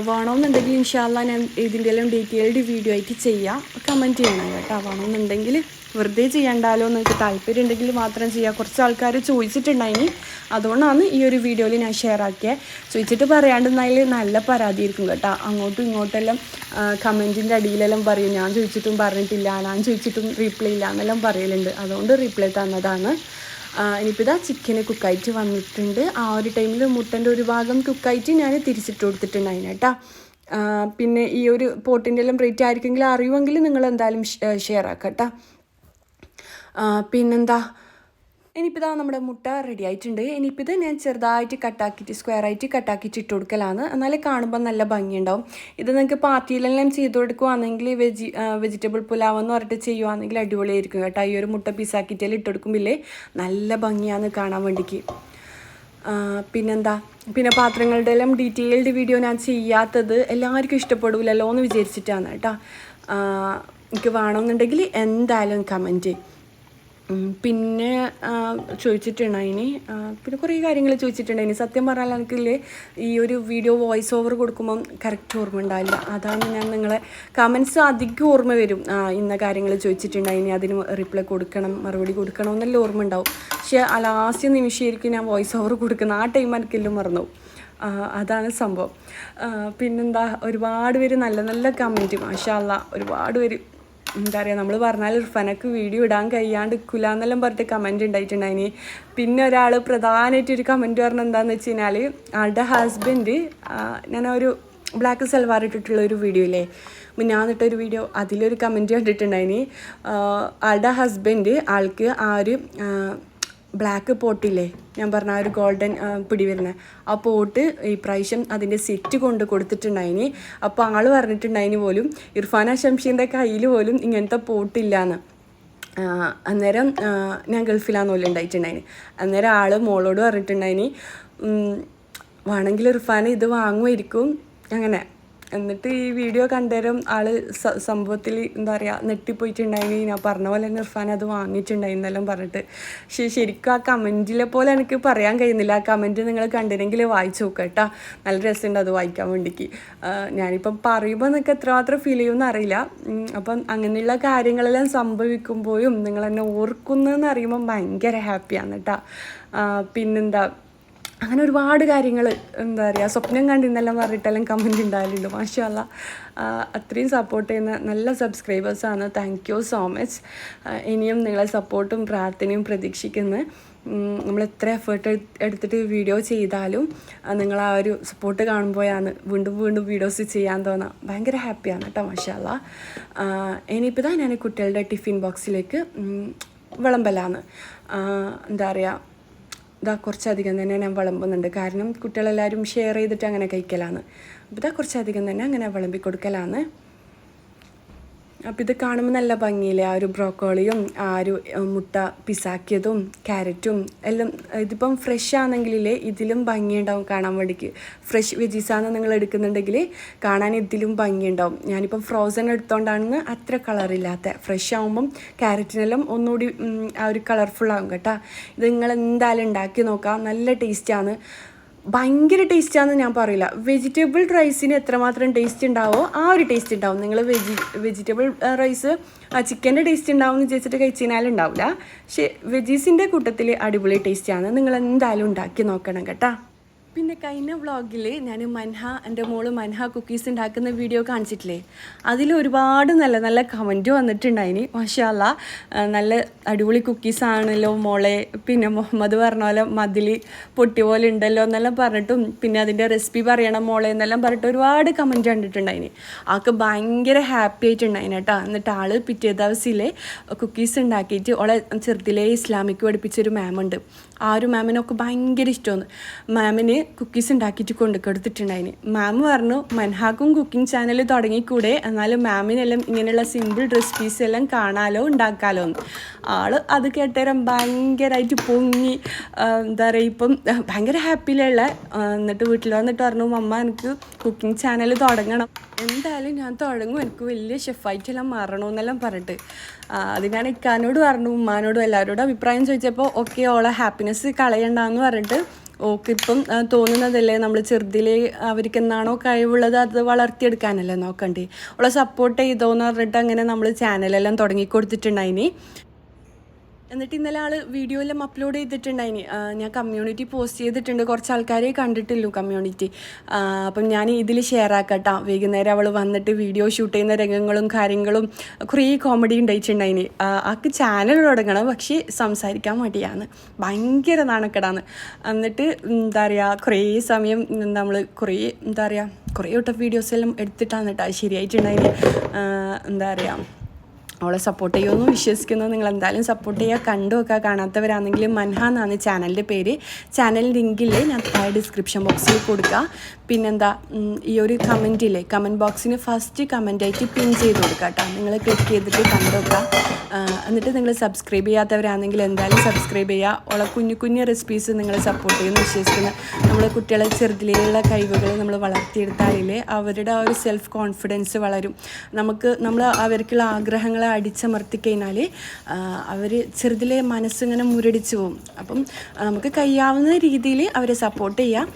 വേണമെന്നുണ്ടെങ്കിൽ ഇൻഷാ അല്ലാ ഞാൻ ഇതിൻ്റെ എല്ലാം ഡീറ്റെയിൽഡ് വീഡിയോ ആയിട്ട് ചെയ്യാം. കമൻറ്റ് ചെയ്യണം കേട്ടോ. വേണമെന്നുണ്ടെങ്കിൽ വെറുതെ ചെയ്യണ്ടാലോ, നിങ്ങൾക്ക് താല്പര്യം ഉണ്ടെങ്കിൽ മാത്രം ചെയ്യുക. കുറച്ച് ആൾക്കാർ ചോദിച്ചിട്ടുണ്ടായിനി, അതുകൊണ്ടാണ് ഈ ഒരു വീഡിയോയിൽ ഞാൻ ഷെയർ ആക്കിയത്. ചോദിച്ചിട്ട് പറയാണ്ടെന്നതിൽ നല്ല പരാതിയായിരിക്കും കേട്ടോ. അങ്ങോട്ടും ഇങ്ങോട്ടെല്ലാം കമൻറ്റിൻ്റെ അടിയിലെല്ലാം പറയും ഞാൻ ചോദിച്ചിട്ടും പറഞ്ഞിട്ടില്ല, ഞാൻ ചോദിച്ചിട്ടും റീപ്ലൈ ഇല്ല എന്നെല്ലാം പറയലുണ്ട്. അതുകൊണ്ട് റീപ്ലൈ തന്നതാണ്. ഇനിയിപ്പോൾ ഇതാ ചിക്കന് കുക്കായിട്ട് വന്നിട്ടുണ്ട്. ആ ഒരു ടൈമിൽ മുട്ടൻ്റെ ഒരു ഭാഗം കുക്കായിട്ട് ഞാൻ തിരിച്ചിട്ട് കൊടുത്തിട്ടുണ്ടായിന് കേട്ടോ. പിന്നെ ഈ ഒരു പോട്ടിൻ്റെ എല്ലാം റേറ്റ് ആയിരിക്കെങ്കിൽ അറിയുമെങ്കിൽ നിങ്ങൾ എന്തായാലും ഷെയർ ആക്കാം കേട്ടോ. പിന്നെന്താ, ഇനിയിപ്പോൾ ഇതാ നമ്മുടെ മുട്ട റെഡി ആയിട്ടുണ്ട്. ഇനിയിപ്പോൾ ഇത് ഞാൻ ചെറുതായിട്ട് കട്ടാക്കിയിട്ട് സ്ക്വയറായിട്ട് കട്ടാക്കിയിട്ട് ഇട്ട് കൊടുക്കലാണ്. എന്നാലേ കാണുമ്പോൾ നല്ല ഭംഗിയുണ്ടാവും. ഇത് നിങ്ങൾക്ക് പാർട്ടിയിലെല്ലാം ചെയ്ത് കൊടുക്കുവാണെങ്കിൽ വെജിറ്റബിൾ പുലാവ് എന്ന് പറഞ്ഞിട്ട് ചെയ്യുവാണെങ്കിൽ അടിപൊളിയായിരിക്കും കേട്ടോ. ഈ ഒരു മുട്ട പീസാക്കിയിട്ടെല്ലാം ഇട്ട് കൊടുക്കുമ്പോഴേ നല്ല ഭംഗിയാണ് കാണാൻ വേണ്ടിക്ക്. പിന്നെന്താ, പിന്നെ പാത്രങ്ങളുടെ എല്ലാം ഡീറ്റെയിൽഡ് വീഡിയോ ഞാൻ ചെയ്യാത്തത് എല്ലാവർക്കും ഇഷ്ടപ്പെടില്ലല്ലോ എന്ന് വിചാരിച്ചിട്ടാണ് കേട്ടോ. എനിക്ക് വേണമെന്നുണ്ടെങ്കിൽ എന്തായാലും കമൻറ്റ്. പിന്നെ ചോദിച്ചിട്ടുണ്ടായിനി, പിന്നെ കുറേ കാര്യങ്ങൾ ചോദിച്ചിട്ടുണ്ടായിനി. സത്യം പറഞ്ഞാൽ എനിക്കില്ലേ ഈ ഒരു വീഡിയോ വോയിസ് ഓവർ കൊടുക്കുമ്പം കറക്റ്റ് ഓർമ്മ ഉണ്ടാവില്ല. അതാണ് ഞാൻ നിങ്ങളെ കമൻസ് അധികം ഓർമ്മ വരും. ഇന്ന കാര്യങ്ങൾ ചോദിച്ചിട്ടുണ്ടായിനി, അതിന് റിപ്ലൈ കൊടുക്കണം, മറുപടി കൊടുക്കണം എന്നെല്ലാം ഓർമ്മ ഉണ്ടാവും. പക്ഷേ ലാസ്റ്റ് നിമിഷമായിരിക്കും ഞാൻ വോയിസ് ഓവർ കൊടുക്കുന്നത്. ആ ടൈം എനിക്കെല്ലാം മറന്നു. അതാണ് സംഭവം. പിന്നെന്താ, ഒരുപാട് പേര് നല്ല നല്ല കമൻറ്റ്, മാഷാ അല്ലാ, ഒരുപാട് പേര് എന്താ പറയുക, നമ്മൾ പറഞ്ഞാൽ ഇർഫാനക്ക് വീഡിയോ ഇടാൻ കഴിയാണ്ടിരിക്കില്ല എന്നെല്ലാം പറഞ്ഞിട്ട് കമൻറ്റ് ഉണ്ടായിട്ടുണ്ടായിനി. പിന്നെ ഒരാൾ പ്രധാനമായിട്ടൊരു കമൻറ്റ് പറഞ്ഞത് എന്താണെന്ന് വെച്ച് കഴിഞ്ഞാൽ, ആളുടെ ഹസ്ബൻഡ്, ഞാനൊരു ബ്ലാക്ക് സൽവാർ ഇട്ടിട്ടുള്ള ഒരു വീഡിയോ ഇല്ലേ, മുന്നാന്നിട്ടൊരു വീഡിയോ, അതിലൊരു കമൻറ്റ് കണ്ടിട്ടുണ്ടായിനി. ആളുടെ ഹസ്ബൻഡ് ആൾക്ക് ആ ഒരു ബ്ലാക്ക് പോട്ടില്ലേ, ഞാൻ പറഞ്ഞ ആ ഒരു ഗോൾഡൻ പിടി വരുന്നത്, ആ പോട്ട് ഈ പ്രാവശ്യം അതിൻ്റെ സെറ്റ് കൊണ്ട് കൊടുത്തിട്ടുണ്ടായിനി. അപ്പോൾ ആൾ പറഞ്ഞിട്ടുണ്ടായിനി പോലും ഇർഫാന ശംഷീൻ്റെ കയ്യിൽ പോലും ഇങ്ങനത്തെ പോട്ടില്ലാന്ന്. അന്നേരം ഞാൻ ഗൾഫിലാന്ന് പോലും ഉണ്ടായിട്ടുണ്ടായിന്. അന്നേരം ആൾ മോളോട് പറഞ്ഞിട്ടുണ്ടായിനി, വേണമെങ്കിൽ ഇർഫാന ഇത് വാങ്ങുമായിരിക്കും അങ്ങനെ. എന്നിട്ട് ഈ വീഡിയോ കണ്ടേരം ആൾ സംഭവത്തിൽ എന്താ പറയുക നെട്ടിപ്പോയിട്ടുണ്ടായിന്. ഞാൻ പറഞ്ഞ പോലെ തന്നെ ഇർഫാൻ അത് വാങ്ങിയിട്ടുണ്ടായിരുന്നെല്ലാം പറഞ്ഞിട്ട്. പക്ഷേ ശരിക്കും ആ കമൻറ്റിലെ പോലെ എനിക്ക് പറയാൻ കഴിയുന്നില്ല. ആ കമൻറ്റ് നിങ്ങൾ കണ്ടിനെങ്കിൽ വായിച്ചു നോക്കുക കേട്ടോ. നല്ല രസമുണ്ട് അത് വായിക്കാൻ വേണ്ടിക്ക്. ഞാനിപ്പം പറയുമ്പോൾ നിങ്ങൾക്ക് എത്രമാത്രം ഫീൽ ചെയ്യുമെന്ന് അറിയില്ല. അപ്പം അങ്ങനെയുള്ള കാര്യങ്ങളെല്ലാം സംഭവിക്കുമ്പോഴും നിങ്ങൾ എന്നെ ഓർക്കുന്നതെന്ന് അറിയുമ്പം ഭയങ്കര ഹാപ്പിയാണ് കേട്ടോ. പിന്നെന്താ, അങ്ങനെ ഒരുപാട് കാര്യങ്ങൾ എന്താ പറയുക, സ്വപ്നം കണ്ടിന്നെല്ലാം പറഞ്ഞിട്ടെല്ലാം കമൻറ്റ് ഉണ്ടാകലുണ്ട്. മാഷാ അല്ലാ, അത്രയും സപ്പോർട്ട് ചെയ്യുന്ന നല്ല സബ്സ്ക്രൈബേഴ്സാണ്. Thank you so much. ഇനിയും നിങ്ങളെ സപ്പോർട്ടും പ്രാർത്ഥനയും പ്രതീക്ഷിക്കുന്നു. നമ്മൾ എത്ര എഫേർട്ട് എടുത്തിട്ട് വീഡിയോ ചെയ്താലും നിങ്ങൾ ആ ഒരു സപ്പോർട്ട് കാണുമ്പോഴാണ് വീണ്ടും വീണ്ടും വീഡിയോസ് ചെയ്യാൻ തോന്നുക. ഭയങ്കര ഹാപ്പിയാണ് കേട്ടോ. മാഷാ അല്ലാ. ഇനിയിപ്പോൾ ഇതാ ഞാൻ കുട്ടികളുടെ ടിഫിൻ ബോക്സിലേക്ക് വിളമ്പലാണ്. എന്താ പറയുക, ഇതാ കുറച്ചധികം തന്നെ ഞാൻ വിളമ്പുന്നുണ്ട്. കാരണം കുട്ടികളെല്ലാവരും ഷെയർ ചെയ്തിട്ട് അങ്ങനെ കഴിക്കലാണ്. അപ്പോൾ ഇതാ കുറച്ചധികം തന്നെ അങ്ങനെ വിളമ്പി കൊടുക്കലാണ്. അപ്പോൾ ഇത് കാണുമ്പോൾ നല്ല ഭംഗിയില്ലേ, ആ ഒരു ബ്രോക്കോളിയും ആ ഒരു മുട്ട പിസാക്കിയതും ക്യാരറ്റും എല്ലാം. ഇതിപ്പം ഫ്രഷ് ആണെങ്കിലേ ഇതിലും ഭംഗിയുണ്ടാവും കാണാൻ വേണ്ടിക്ക്. ഫ്രഷ് വെജീസാണ് നിങ്ങൾ എടുക്കുന്നുണ്ടെങ്കിൽ കാണാൻ ഇതിലും ഭംഗിയുണ്ടാവും. ഞാനിപ്പം ഫ്രോസൺ എടുത്തോണ്ടാണ് അത്ര കളറില്ലാത്ത. ഫ്രഷ് ആകുമ്പം ക്യാരറ്റിനെല്ലാം ഒന്നുകൂടി ആ ഒരു കളർഫുള്ളാകും കേട്ടോ. ഇത് നിങ്ങൾ എന്തായാലും ഉണ്ടാക്കി നോക്കാം, നല്ല ടേസ്റ്റാണ്. ഭയങ്കര ടേസ്റ്റാണെന്ന് ഞാൻ പറയില്ല. വെജിറ്റബിൾ റൈസിന് എത്രമാത്രം ടേസ്റ്റ് ഉണ്ടാവോ ആ ഒരു ടേസ്റ്റ് ഉണ്ടാവും. നിങ്ങൾ വെജിറ്റബിൾ റൈസ് ചിക്കൻ്റെ ടേസ്റ്റ് ഉണ്ടാവും എന്ന് വിചാരിച്ചിട്ട് കഴിച്ചു കഴിഞ്ഞാൽ ഉണ്ടാവില്ല. പക്ഷേ വെജീസിൻ്റെ കൂട്ടത്തിൽ അടിപൊളി ടേസ്റ്റാണ്. നിങ്ങൾ എന്തായാലും ഉണ്ടാക്കി നോക്കണം കേട്ടോ. പിന്നെ കഴിഞ്ഞ വ്ളോഗിൽ ഞാൻ എൻ്റെ മോള് മൻഹ കുക്കീസ് ഉണ്ടാക്കുന്ന വീഡിയോ കാണിച്ചിട്ടില്ലേ, അതിൽ ഒരുപാട് നല്ല നല്ല കമൻറ്റ് വന്നിട്ടുണ്ടായിനി. മാഷാ അല്ലാ, നല്ല അടിപൊളി കുക്കീസാണല്ലോ മോളെ, പിന്നെ മുഹമ്മദ് പറഞ്ഞ പോലെ മതിൽ പൊട്ടി പോലെ ഉണ്ടല്ലോ എന്നെല്ലാം പറഞ്ഞിട്ടും, പിന്നെ അതിൻ്റെ റെസിപ്പി പറയണം മോളെ എന്നെല്ലാം പറഞ്ഞിട്ട് ഒരുപാട് കമൻറ്റ് കണ്ടിട്ടുണ്ടായിനി. ആൾക്ക് ഭയങ്കര ഹാപ്പി ആയിട്ടുണ്ടായിന് കേട്ടോ. എന്നിട്ട് ആൾ പിറ്റേ ദിവസത്തിലെ കുക്കീസ് ഉണ്ടാക്കിയിട്ട് ഓളെ ചെറുതിലേ ഇസ്ലാമിക്ക് പഠിപ്പിച്ചൊരു മാമുണ്ട്. ആ ഒരു മാമിനൊക്കെ ഭയങ്കര ഇഷ്ടമാണ്. മാമിന് കുക്കീസ് ഉണ്ടാക്കിയിട്ട് കൊടുത്തിട്ടുണ്ടായിന്. മാം പറഞ്ഞു മൻഹാക്കും കുക്കിംഗ് ചാനൽ തുടങ്ങിക്കൂടെ, എന്നാലും മാമിനെല്ലാം ഇങ്ങനെയുള്ള സിമ്പിൾ റെസിപ്പീസ് എല്ലാം കാണാലോ ഉണ്ടാക്കാലോ എന്ന്. ആൾ അത് കേട്ടേരം ഭയങ്കരമായിട്ട് പൊങ്ങി. എന്താ പറയുക, ഇപ്പം ഭയങ്കര ഹാപ്പിയിലുള്ള. എന്നിട്ട് വീട്ടിൽ വന്നിട്ട് പറഞ്ഞു, അമ്മ എനിക്ക് കുക്കിംഗ് ചാനൽ തുടങ്ങണം, എന്തായാലും ഞാൻ തുടങ്ങും, എനിക്ക് വലിയ ഷെഫായിട്ടെല്ലാം മാറണമെന്നെല്ലാം പറഞ്ഞിട്ട്. അത് ഞാൻ ഇക്കാനോട് പറഞ്ഞു, ഉമ്മാനോടും എല്ലാവരോടും അഭിപ്രായം ചോദിച്ചപ്പോൾ ഓക്കെ, ഓളെ ഹാപ്പിനെസ് കളയണ്ടെന്ന് പറഞ്ഞിട്ട് ഓക്കെ ഇപ്പം തോന്നുന്നതല്ലേ നമ്മൾ ചെറുതിലേ അവർക്ക് എന്താണോ കഴിവുള്ളത് അത് വളർത്തിയെടുക്കാനല്ലേ നോക്കണ്ടേ. ഓളെ സപ്പോർട്ട് ചെയ്തോന്ന് പറഞ്ഞിട്ട് അങ്ങനെ നമ്മൾ ചാനലെല്ലാം തുടങ്ങിക്കൊടുത്തിട്ടുണ്ടായിനി. എന്നിട്ട് ഇന്നലെ ആൾ വീഡിയോ എല്ലാം അപ്ലോഡ് ചെയ്തിട്ടുണ്ടായിനി. ഞാൻ കമ്മ്യൂണിറ്റി പോസ്റ്റ് ചെയ്തിട്ടുണ്ട്, കുറച്ച് ആൾക്കാരെ കണ്ടിട്ടുള്ളൂ കമ്മ്യൂണിറ്റി. അപ്പം ഞാൻ ഇതിൽ ഷെയർ ആക്കട്ടാ. വൈകുന്നേരം അവൾ വന്നിട്ട് വീഡിയോ ഷൂട്ട് ചെയ്യുന്ന രംഗങ്ങളും കാര്യങ്ങളും കുറേ കോമഡി ഉണ്ടായിട്ടുണ്ടായിനി. ആൾക്ക് ചാനൽ തുടങ്ങണം, പക്ഷേ സംസാരിക്കാൻ മടിയാണ്, ഭയങ്കര നാണക്കെടാണ്. എന്നിട്ട് എന്താ പറയുക, കുറേ സമയം നമ്മൾ കുറേ വട്ടം വീഡിയോസ് എല്ലാം എടുത്തിട്ടാണ് കേട്ടോ ശരിയായിട്ടുണ്ടായിന്. എന്താ പറയുക, അവളെ സപ്പോർട്ട് ചെയ്യുമെന്ന് വിശ്വസിക്കുന്നു. നിങ്ങൾ എന്തായാലും സപ്പോർട്ട് ചെയ്യുക, കണ്ടു നോക്കുക. കാണാത്തവരാണെങ്കിൽ മൻഹ എന്നാണ് ചാനലിൻ്റെ പേര്. ചാനൽ ലിങ്കില്ലേ ഞാൻ ഡിസ്ക്രിപ്ഷൻ ബോക്സിൽ കൊടുക്കുക. പിന്നെന്താ, ഈ ഒരു കമൻറ്റ് ബോക്സിന് ഫസ്റ്റ് കമൻറ്റായിട്ട് പിൻ ചെയ്ത് കൊടുക്കുക കേട്ടോ. നിങ്ങൾ ക്ലിക്ക് ചെയ്തിട്ട് കണ്ടു നോക്കുക. എന്നിട്ട് നിങ്ങൾ സബ്സ്ക്രൈബ് ചെയ്യാത്തവരാണെങ്കിൽ എന്തായാലും സബ്സ്ക്രൈബ് ചെയ്യുക. ഉള്ള കുഞ്ഞു കുഞ്ഞു റെസിപ്പീസ് നിങ്ങൾ സപ്പോർട്ട് ചെയ്യുമെന്ന് വിശ്വസിക്കുന്നു. നമ്മൾ കുട്ടികളെ ചെറുതിലുള്ള കഴിവുകൾ നമ്മൾ വളർത്തിയെടുത്താലേ അവരുടെ ആ ഒരു സെൽഫ് കോൺഫിഡൻസ് വളരും. നമ്മൾ അവർക്കുള്ള ആഗ്രഹങ്ങളെ അടിച്ചമർത്തി കഴിഞ്ഞാൽ അവർ ചെറുതിലെ മനസ്സിങ്ങനെ മുരടിച്ച് പോകും. അപ്പം നമുക്ക് കഴിയാവുന്ന രീതിയിൽ അവരെ സപ്പോർട്ട് ചെയ്യാം.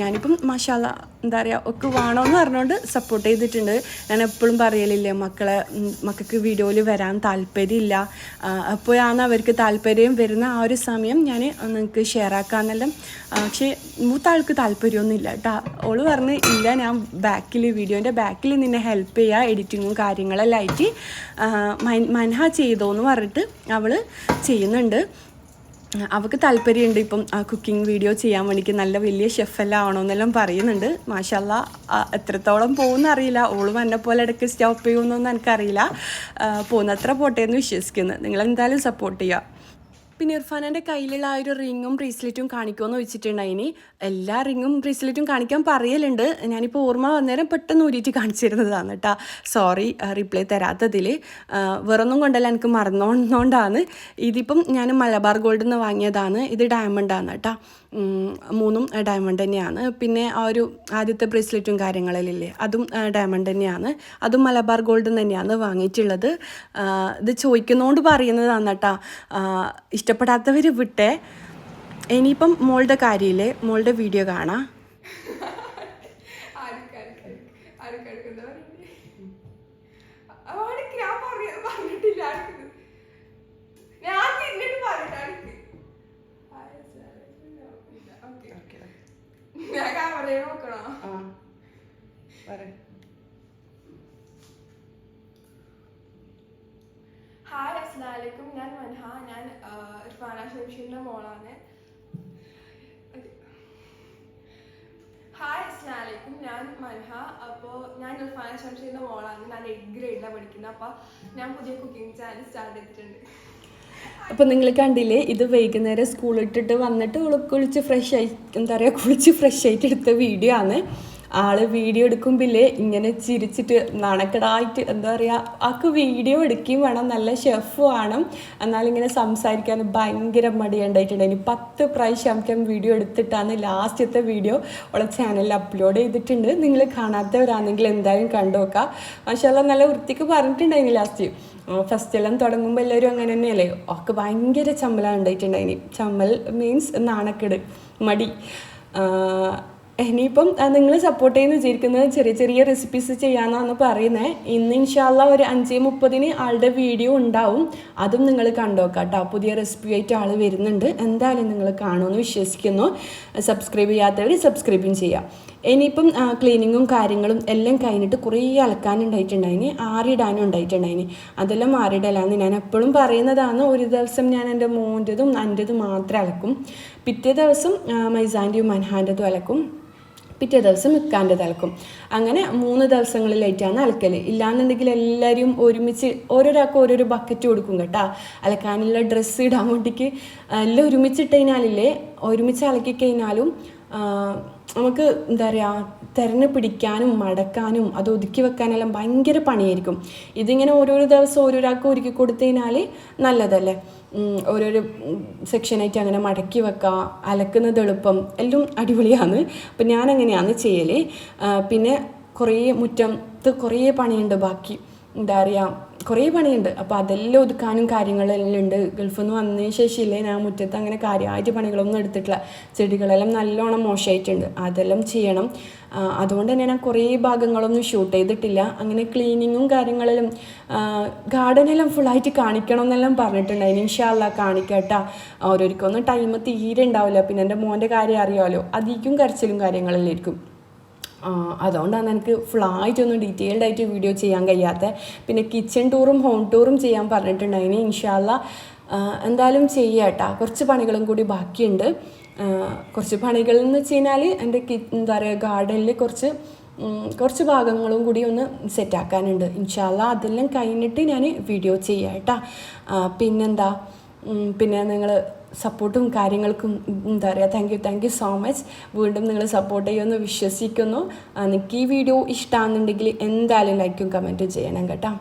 ഞാനിപ്പം മാഷാല്ല എന്താ പറയുക ഒക്കെ വേണമെന്ന് പറഞ്ഞുകൊണ്ട് സപ്പോർട്ട് ചെയ്തിട്ടുണ്ട്. ഞാൻ എപ്പോഴും പറയലില്ലേ മക്കൾക്ക് വീഡിയോയിൽ വരാൻ താല്പര്യമില്ല, അപ്പോഴാണ് അവർക്ക് താല്പര്യം വരുന്ന ആ ഒരു സമയം ഞാൻ നിങ്ങൾക്ക് ഷെയർ ആക്കാമെന്നെല്ലാം. പക്ഷേ മൂത്ത ആൾക്ക് താല്പര്യമൊന്നുമില്ല കേട്ടോ. ഓള് പറഞ്ഞ് ഇല്ല, ഞാൻ വീഡിയോൻ്റെ ബാക്കിൽ നിന്നെ ഹെൽപ്പ് ചെയ്യുക, എഡിറ്റിങ്ങും കാര്യങ്ങളെല്ലാം ആയിട്ട് മൻഹ ചെയ്തോന്ന് പറഞ്ഞിട്ട് അവൾ ചെയ്യുന്നുണ്ട്. അവൾക്ക് താല്പര്യമുണ്ട് ഇപ്പം കുക്കിംഗ് വീഡിയോ ചെയ്യാൻ വേണ്ടിയിട്ട്. നല്ല വലിയ ഷെഫെല്ലാം ആവണമെന്നെല്ലാം പറയുന്നുണ്ട്. മാഷാല്ലാ എത്രത്തോളം പോകുമെന്ന് അറിയില്ല. ഓളും എന്നെ പോലെ ഇടയ്ക്ക് സ്റ്റോപ്പ് ചെയ്യുമെന്നൊന്നും എനിക്കറിയില്ല. പോകുന്നത്ര പോട്ടെ എന്ന് വിശ്വസിക്കുന്നു. നിങ്ങളെന്തായാലും സപ്പോർട്ട് ചെയ്യുക. പിന്നെ ഇർഫാനൻ്റെ കയ്യിലുള്ള ആ ഒരു റിങ്ങും ബ്രേസ്ലെറ്റും കാണിക്കുമെന്ന് വെച്ചിട്ടുണ്ടായിനി. എല്ലാ റിങ്ങും ബ്രേസ്ലെറ്റും കാണിക്കാൻ പറയലുണ്ട്. ഞാനിപ്പോൾ ഓർമ്മ വന്നേരം പെട്ടെന്ന് ഊരിയിട്ട് കാണിച്ചിരുന്നതാണ് കേട്ടോ. സോറി റിപ്ലൈ തരാത്തതിൽ. വേറൊന്നും കൊണ്ടല്ല, എനിക്ക് മറന്നോണ്ടാണ്. ഇതിപ്പം ഞാൻ മലബാർ ഗോൾഡിൽ നിന്ന് വാങ്ങിയതാണ്. ഇത് ഡയമണ്ടാണ് കേട്ടോ. 3ഉം ഡയമണ്ട് തന്നെയാണ്. പിന്നെ ആ ഒരു ആദ്യത്തെ ബ്രേസ്ലെറ്റും കാര്യങ്ങളിലില്ലേ, അതും ഡയമണ്ട് തന്നെയാണ്. അതും മലബാർ ഗോൾഡിൽ തന്നെയാണ് വാങ്ങിയിട്ടുള്ളത്. ഇത് ചോദിക്കുന്നതുകൊണ്ട് പറയുന്നതാണ് കേട്ടോ. ഇഷ്ടപ്പെടാത്തവർ വിട്ടേ. ഇനിയിപ്പം മോളുടെ കാര്യമില്ലേ, മോളുടെ വീഡിയോ കാണാം. ഹായ്, അസ്സലാമലൈക്കും. ഞാൻ മൻഹ. ഞാൻ ഇർഫാന ഷംഷീറിൻ്റെ മോളാണ്. ഹായ്, അസ്സലാമലൈക്കും. ഞാൻ മൻഹ. അപ്പോൾ ഞാൻ ഇർഫാന ഷംഷീറിൻ്റെ മോളാണ്. ഞാൻ 8th ഗ്രേഡിലാണ് പഠിക്കുന്നത്. അപ്പോൾ ഞാൻ പുതിയ കുക്കിംഗ് ചാനൽ സ്റ്റാർട്ട് ചെയ്തിട്ടുണ്ട്. അപ്പോൾ നിങ്ങൾ കണ്ടില്ലേ, ഇത് വൈകുന്നേരം സ്കൂളിട്ടിട്ട് വന്നിട്ട് കുളിച്ച് ഫ്രഷ് ആയിട്ട് എടുത്ത വീഡിയോ ആണ്. ആൾ വീഡിയോ എടുക്കുമ്പില്ലേ ഇങ്ങനെ ചിരിച്ചിട്ട് നാണക്കെടായിട്ട് എന്താ പറയുക, ആൾക്ക് വീഡിയോ എടുക്കുകയും വേണം, നല്ല ഷെഫ് വേണം, എന്നാലിങ്ങനെ സംസാരിക്കാൻ ഭയങ്കര മടിയുണ്ടായിട്ടുണ്ട്. ഇനി 10 പ്രാവശ്യം വീഡിയോ എടുത്തിട്ടാണ് ലാസ്റ്റത്തെ വീഡിയോ ഉള്ള ചാനലിൽ അപ്ലോഡ് ചെയ്തിട്ടുണ്ട്. നിങ്ങൾ കാണാത്തവരാണെങ്കിൽ എന്തായാലും കണ്ടു നോക്കാം. മാഷാഅല്ലാഹ് നല്ല വൃത്തിക്ക് പറഞ്ഞിട്ടുണ്ടായിന് ലാസ്റ്റ്. ഫസ്റ്റെല്ലാം തുടങ്ങുമ്പോൾ എല്ലാവരും അങ്ങനെ തന്നെയല്ലേ, ഒക്കെ ഭയങ്കര ചമ്മലാണ് ഉണ്ടായിട്ടുണ്ടായിന്. ചമ്മൽ മീൻസ് നാണക്കെട്, മടി. ഇനിയിപ്പം നിങ്ങൾ സപ്പോർട്ട് ചെയ്യുന്ന വിചാരിക്കുന്നത് ചെറിയ ചെറിയ റെസിപ്പീസ് ചെയ്യാമെന്നാണ് പറയുന്നത്. ഇന്ന് ഇൻഷാല്ലാ ഒരു 5:30 ആളുടെ വീഡിയോ ഉണ്ടാവും. അതും നിങ്ങൾ കണ്ടുനോക്കാം കേട്ടോ. പുതിയ റെസിപ്പി ആയിട്ട് ആൾ വരുന്നുണ്ട്. എന്തായാലും നിങ്ങൾ കാണുമെന്ന് വിശ്വസിക്കുന്നു. സബ്സ്ക്രൈബ് ചെയ്യാത്തവർ സബ്സ്ക്രൈബും ചെയ്യാം. ഇനിയിപ്പം ക്ലീനിങ്ങും കാര്യങ്ങളും എല്ലാം കഴിഞ്ഞിട്ട് കുറേ അലക്കാനുണ്ടായിട്ടുണ്ടായിന്, ആറിടാനും ഉണ്ടായിട്ടുണ്ടായിന്. അതെല്ലാം ആറിടലാന്ന് ഞാൻ എപ്പോഴും പറയുന്നതാണ്. ഒരു ദിവസം ഞാൻ എൻ്റെ മോൻ്റെതും എൻ്റെതും മാത്രമേ അലക്കും. പിറ്റേ ദിവസം മൈസാൻ്റെയും മൻഹാൻ്റെതും അലക്കും. പിറ്റേ ദിവസം മിക്കാൻ്റെ അലക്കും. അങ്ങനെ 3 ദിവസങ്ങളിലായിട്ടാണ് അലക്കൽ. ഇല്ലാന്നുണ്ടെങ്കിൽ എല്ലാവരും ഒരുമിച്ച് ഓരോരാൾക്ക് ഓരോരോ ബക്കറ്റ് കൊടുക്കും കേട്ടോ. അലക്കാനുള്ള ഡ്രസ്സ് ഇടാൻ വേണ്ടിക്ക് എല്ലാം ഒരുമിച്ചിട്ട് കഴിഞ്ഞാലില്ലേ, ഒരുമിച്ച് അലക്കി കഴിഞ്ഞാലും നമുക്ക് എന്താ പറയുക, തിരഞ്ഞു പിടിക്കാനും മടക്കാനും അത് ഒതുക്കി വെക്കാനെല്ലാം ഭയങ്കര പണിയായിരിക്കും. ഇതിങ്ങനെ ഓരോരോ ദിവസം ഓരോരാൾക്ക് ഒരുക്കി കൊടുത്തു കഴിഞ്ഞാൽ നല്ലതല്ലേ. ഓരോരോ സെക്ഷനായിട്ട് അങ്ങനെ മടക്കി വെക്കുക, അലക്കുന്നത് എളുപ്പം, എല്ലാം അടിപൊളിയാണ്. അപ്പം ഞാനങ്ങനെയാണ് ചെയ്യൽ. പിന്നെ കുറേ മുറ്റത്ത് കുറേ പണിയുണ്ട് ബാക്കി, എന്താ പറയുക, കുറേ പണിയുണ്ട്. അപ്പോൾ അതെല്ലാം ഒതുക്കാനും കാര്യങ്ങളെല്ലാം ഉണ്ട്. ഗൾഫിൽ നിന്ന് വന്നതിന് ശേഷമില്ലേ ഞാൻ മുറ്റത്ത് അങ്ങനെ കാര്യമായിട്ട് പണികളൊന്നും എടുത്തിട്ടില്ല. ചെടികളെല്ലാം നല്ലോണം മോശമായിട്ടുണ്ട്, അതെല്ലാം ചെയ്യണം. അതുകൊണ്ട് തന്നെ ഞാൻ കുറേ ഭാഗങ്ങളൊന്നും ഷൂട്ട് ചെയ്തിട്ടില്ല. അങ്ങനെ ക്ലീനിങ്ങും കാര്യങ്ങളിലും ഗാർഡനെല്ലാം ഫുള്ളായിട്ട് കാണിക്കണം എന്നെല്ലാം പറഞ്ഞിട്ടുണ്ടായി. ഇൻഷാ അല്ലാഹ് കാണിക്കട്ടാ. ഓരോരിക്കൊന്നും ടൈം തീരെ ഉണ്ടാവില്ല. പിന്നെ എൻ്റെ മോൻ്റെ കാര്യം അറിയാമല്ലോ, അധികം കരച്ചിലും കാര്യങ്ങളെല്ലാം ആയിരിക്കും. അതുകൊണ്ടാണ് എനിക്ക് ഫുള്ളായിട്ടൊന്നും ഡീറ്റെയിൽഡായിട്ട് വീഡിയോ ചെയ്യാൻ കഴിയാത്ത. പിന്നെ കിച്ചൺ ടൂറും ഹോം ടൂറും ചെയ്യാൻ പറഞ്ഞിട്ടുണ്ടായിന്. ഇൻഷാ അല്ലാഹ് എന്തായാലും ചെയ്യാം കേട്ടോ. കുറച്ച് പണികളും കൂടി ബാക്കിയുണ്ട്. കുറച്ച് പണികൾ എന്ന് വെച്ച് കഴിഞ്ഞാൽ എൻ്റെ എന്താ പറയുക, ഗാർഡനിൽ കുറച്ച് കുറച്ച് ഭാഗങ്ങളും കൂടി ഒന്ന് സെറ്റാക്കാനുണ്ട്. ഇൻഷാ അല്ലാ അതെല്ലാം കഴിഞ്ഞിട്ട് ഞാൻ വീഡിയോ ചെയ്യാം കേട്ടോ. പിന്നെന്താ, പിന്നെ നിങ്ങൾ സപ്പോർട്ടും കാര്യങ്ങൾക്കും എന്താ പറയുക, താങ്ക് യു സോ മച്ച്. വീണ്ടും നിങ്ങൾ സപ്പോർട്ട് ചെയ്യുമെന്ന് വിശ്വസിക്കുന്നു. നിങ്ങൾക്ക് ഈ വീഡിയോ ഇഷ്ടമാണെന്നുണ്ടെങ്കിൽ എന്തായാലും ലൈക്കും കമൻറ്റും ചെയ്യണം കേട്ടോ.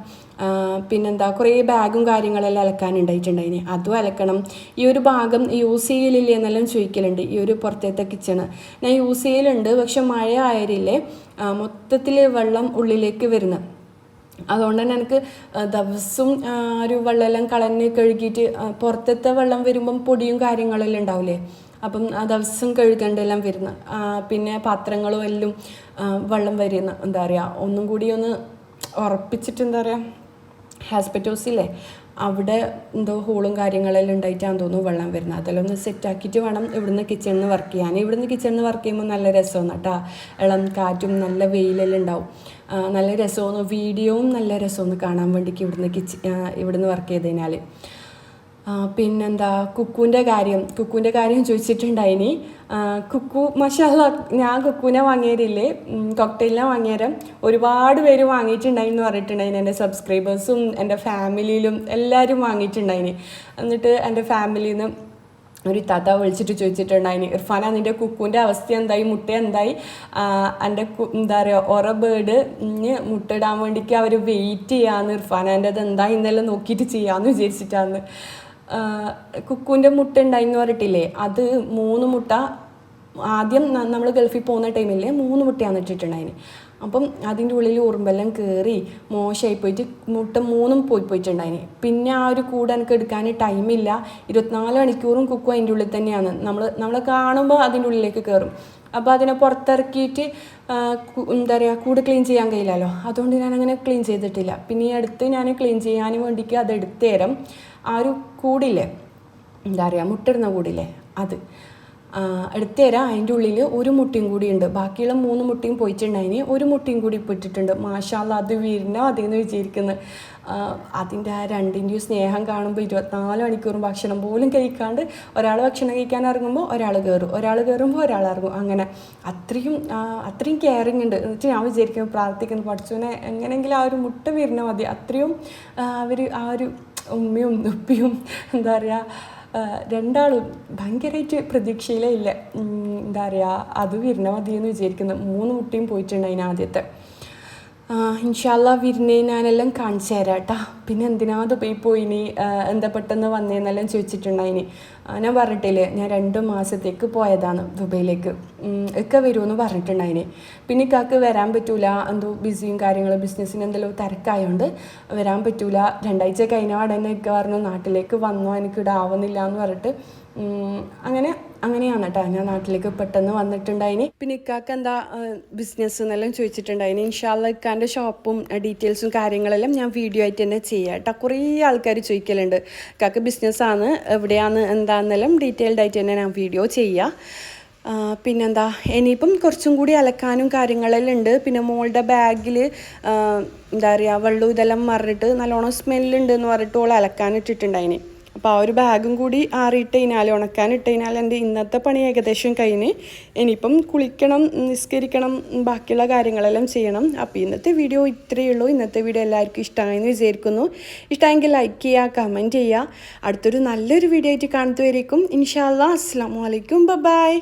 പിന്നെന്താ, കുറേ ബാഗും കാര്യങ്ങളെല്ലാം അലക്കാനുണ്ടായിട്ടുണ്ടായിന്, അതും അലക്കണം. ഈ ഒരു ഭാഗം യൂസ് ചെയ്യലില്ലേ എന്നെല്ലാം ചോദിക്കലുണ്ട്. ഈ ഒരു പുറത്തേത്തെ കിച്ചണ് ഞാൻ യൂസ് ചെയ്യലുണ്ട്, പക്ഷെ മഴ ആയാലില്ലേ മൊത്തത്തിൽ വെള്ളം ഉള്ളിലേക്ക് വരുന്നത്. അതുകൊണ്ട് തന്നെ എനിക്ക് ദിവസവും ഒരു വെള്ളമെല്ലാം കളഞ്ഞ് കഴുകിയിട്ട് പുറത്തത്തെ വെള്ളം വരുമ്പം പൊടിയും കാര്യങ്ങളെല്ലാം ഉണ്ടാവില്ലേ, അപ്പം ദിവസം കഴുകേണ്ടെല്ലാം വരുന്ന, പിന്നെ പാത്രങ്ങളും എല്ലാം വെള്ളം വരുന്ന, എന്താ പറയുക, ഒന്നും കൂടി ഒന്ന് ഉറപ്പിച്ചിട്ട്, എന്താ പറയുക, ഹാസ്പിറ്റോസില്ലേ അവിടെ എന്തോ ഹോളും കാര്യങ്ങളെല്ലാം ഉണ്ടായിട്ടാന്ന് തോന്നുന്നു വെള്ളം വരുന്നത്. അതെല്ലാം ഒന്ന് സെറ്റാക്കിയിട്ട് വേണം ഇവിടുന്ന് കിച്ചണിൽ നിന്ന് വർക്ക് ചെയ്യാൻ. ഇവിടുന്ന് കിച്ചണിൽ നിന്ന് വർക്ക് ചെയ്യുമ്പോൾ നല്ല രസമാണ് കേട്ടോ. ഇളം കാറ്റും നല്ല വെയിലെല്ലാം ഉണ്ടാവും, നല്ല രസമൊന്ന്, വീഡിയോവും നല്ല രസമൊന്ന് കാണാൻ വേണ്ടിക്ക് ഇവിടുന്ന് വർക്ക് ചെയ്ത് കഴിഞ്ഞാൽ. പിന്നെന്താ, കുക്കുവിൻ്റെ കാര്യം ചോദിച്ചിട്ടുണ്ടായിനി. കുക്കു മാഷാല്ലാ, ഞാൻ കുക്കുവിനെ വാങ്ങിയതില്ലേ, കോക്ടെയിലിനെ വാങ്ങിയാലും ഒരുപാട് പേര് വാങ്ങിയിട്ടുണ്ടായിന്ന് പറഞ്ഞിട്ടുണ്ടായിന്. എൻ്റെ സബ്സ്ക്രൈബേഴ്സും എൻ്റെ ഫാമിലിയിലും എല്ലാവരും വാങ്ങിയിട്ടുണ്ടായിന്. എന്നിട്ട് എൻ്റെ ഫാമിലിയിൽ നിന്ന് ഒരു താത്ത വിളിച്ചിട്ട് ചോദിച്ചിട്ടുണ്ടായിന്, ഇർഫാന നിൻ്റെ കുക്കുവിൻ്റെ അവസ്ഥ എന്തായി, മുട്ട എന്തായി, എൻ്റെ എന്താ പറയുക ബേർഡ് മുട്ടയിടാൻ വേണ്ടിക്ക് അവർ വെയിറ്റ് ചെയ്യാമെന്ന്, ഇർഫാനൻ്റെ അത് എന്തായി എന്നെല്ലാം നോക്കിയിട്ട് ചെയ്യാമെന്ന് വിചാരിച്ചിട്ടാണ്. കുക്കുവിൻ്റെ മുട്ട ഉണ്ടായിന്ന് പറഞ്ഞിട്ടില്ലേ, അത് 3 മുട്ട ആദ്യം നമ്മൾ ഗൾഫിൽ പോകുന്ന ടൈമിൽ 3 മുട്ടയാണ് ഇട്ടിട്ടുണ്ടായിന്. അപ്പം അതിൻ്റെ ഉള്ളിൽ ഉറുമ്പെല്ലാം കയറി മോശമായി പോയിട്ട് മുട്ട 3 പോയിട്ടുണ്ടായിന്. പിന്നെ ആ ഒരു കൂട് എനിക്ക് എടുക്കാൻ ടൈമില്ല. 24 മണിക്കൂറും കുക്കു അതിൻ്റെ ഉള്ളിൽ തന്നെയാണ്. നമ്മളെ കാണുമ്പോൾ അതിൻ്റെ ഉള്ളിലേക്ക് കയറും. അപ്പോൾ അതിനെ പുറത്തിറക്കിയിട്ട് എന്താ പറയുക, കൂട് ക്ലീൻ ചെയ്യാൻ കഴിയില്ലല്ലോ. അതുകൊണ്ട് ഞാനങ്ങനെ ക്ലീൻ ചെയ്തിട്ടില്ല. പിന്നെ ഈ അടുത്ത് ഞാൻ ക്ലീൻ ചെയ്യാൻ വേണ്ടിക്ക് അത് എടുത്തു തരാം. ആ ഒരു കൂടില്ലേ, എന്താ പറയുക, മുട്ടിടുന്ന കൂടില്ലേ, അത് എടുത്തു തരാം. അതിൻ്റെ ഉള്ളിൽ ഒരു മുട്ടയും കൂടി ഉണ്ട്. ബാക്കിയുള്ള 3 മുട്ടയും പോയിട്ടുണ്ടായിന്, ഒരു മുട്ടയും കൂടി പോയിട്ടുണ്ട്. മാഷാല്ലാ, അത് വീരിനോ അതെന്ന് വിചാരിക്കുന്നത്. അതിൻ്റെ ആ രണ്ടിൻ്റെയും സ്നേഹം കാണുമ്പോൾ 24 മണിക്കൂറും ഭക്ഷണം പോലും കഴിക്കാണ്ട് ഒരാൾ ഭക്ഷണം കഴിക്കാൻ ഇറങ്ങുമ്പോൾ ഒരാൾ കയറുമ്പോൾ ഒരാൾ ഇറങ്ങും. അങ്ങനെ അത്രയും കെയറിങ് ഉണ്ട്. എന്നിട്ട് ഞാൻ വിചാരിക്കും, പ്രാർത്ഥിക്കുന്നു, പഠിച്ചവനെ എങ്ങനെയെങ്കിലും ആ ഒരു മുട്ട വീരിനോ മതി. അത്രയും അവർ ആ ഒരു ഉമ്മയും ഉപ്പിയും എന്താ പറയുക, രണ്ടാളും ഭയങ്കരമായിട്ട് പ്രതീക്ഷയിലേ ഇല്ല. എന്താ പറയുക, അത് വിരുന്ന മതിയെന്ന് വിചാരിക്കുന്നു. 3 മുട്ടയും പോയിട്ടുണ്ട് അതിന് ആദ്യത്തെ. ഇൻഷാല്ലാ വിരുന്നേ ഞാനെല്ലാം കാണിച്ചു തരാം കേട്ടോ. പിന്നെ എന്തിനാ ദുബൈ പോയിനി, എന്താ പെട്ടെന്ന് വന്നേന്നെല്ലാം ചോദിച്ചിട്ടുണ്ടായിനി. ഞാൻ പറഞ്ഞിട്ടില്ലേ, ഞാൻ 2 മാസത്തേക്ക് പോയതാണ് ദുബൈയിലേക്ക്. ഒക്കെ വരുമെന്ന് പറഞ്ഞിട്ടുണ്ടായിനി. പിന്നെ ഇക്കാക്ക് വരാൻ പറ്റൂല, എന്തോ ബിസിയും കാര്യങ്ങളും, ബിസിനസ്സിന് എന്തെങ്കിലും തിരക്കായതുകൊണ്ട് വരാൻ പറ്റൂല. 2 ആഴ്ച കഴിഞ്ഞ ഉടനെ ഒക്കെ പറഞ്ഞു നാട്ടിലേക്ക് വന്നോ, എനിക്കിവിടെ ആവുന്നില്ല എന്ന് പറഞ്ഞിട്ട് അങ്ങനെയാണ് കേട്ടോ ഞാൻ നാട്ടിലേക്ക് പെട്ടെന്ന് വന്നിട്ടുണ്ടായിന്. പിന്നെ ഇക്കാക്ക് എന്താ ബിസിനസ് എന്നെല്ലാം ചോദിച്ചിട്ടുണ്ടായിന്. ഇൻഷാല്ലാ ഇക്കാൻ്റെ ഷോപ്പും ഡീറ്റെയിൽസും കാര്യങ്ങളെല്ലാം ഞാൻ വീഡിയോ ആയിട്ട് തന്നെ ചെയ്യാം കേട്ടോ. കുറേ ആൾക്കാർ ചോദിക്കലുണ്ട് ഇക്കാക്ക് ബിസിനസ്സാണ്, എവിടെയാണ് എന്താണെന്നെല്ലാം ഡീറ്റെയിൽഡ് ആയിട്ട് തന്നെ ഞാൻ വീഡിയോ ചെയ്യാം. പിന്നെന്താ, ഇനിയിപ്പം കുറച്ചും കൂടി അലക്കാനും കാര്യങ്ങളെല്ലാം ഉണ്ട്. പിന്നെ മോളുടെ ബാഗിൽ എന്താ പറയുക, വെള്ളം ഇതെല്ലാം മറിഞ്ഞിട്ട് നല്ലോണം സ്മെല്ലുണ്ട് എന്ന് പറഞ്ഞിട്ട് ഓൾ അലക്കാനിട്ടിട്ടുണ്ടായിന്. അപ്പോൾ ആ ഒരു ബാഗും കൂടി ആറിയിട്ട് കഴിഞ്ഞാൽ, ഉണക്കാനിട്ട് കഴിഞ്ഞാൽ എൻ്റെ ഇന്നത്തെ പണി ഏകദേശം കഴിഞ്ഞ്. ഇനിയിപ്പം കുളിക്കണം, നിസ്കരിക്കണം, ബാക്കിയുള്ള കാര്യങ്ങളെല്ലാം ചെയ്യണം. അപ്പോൾ ഇന്നത്തെ വീഡിയോ ഇത്രയേ ഉള്ളൂ. ഇന്നത്തെ വീഡിയോ എല്ലാവർക്കും ഇഷ്ടമായെന്ന് വിചാരിക്കുന്നു. ഇഷ്ടമായെങ്കിൽ ലൈക്ക് ചെയ്യുക, കമൻറ്റ് ചെയ്യുക. അടുത്തൊരു നല്ലൊരു വീഡിയോ ആയിട്ട് കാണുന്നതുവരേക്കും ഇൻഷാ അല്ലാ, അസ്സലാമു അലൈക്കും, ബൈ.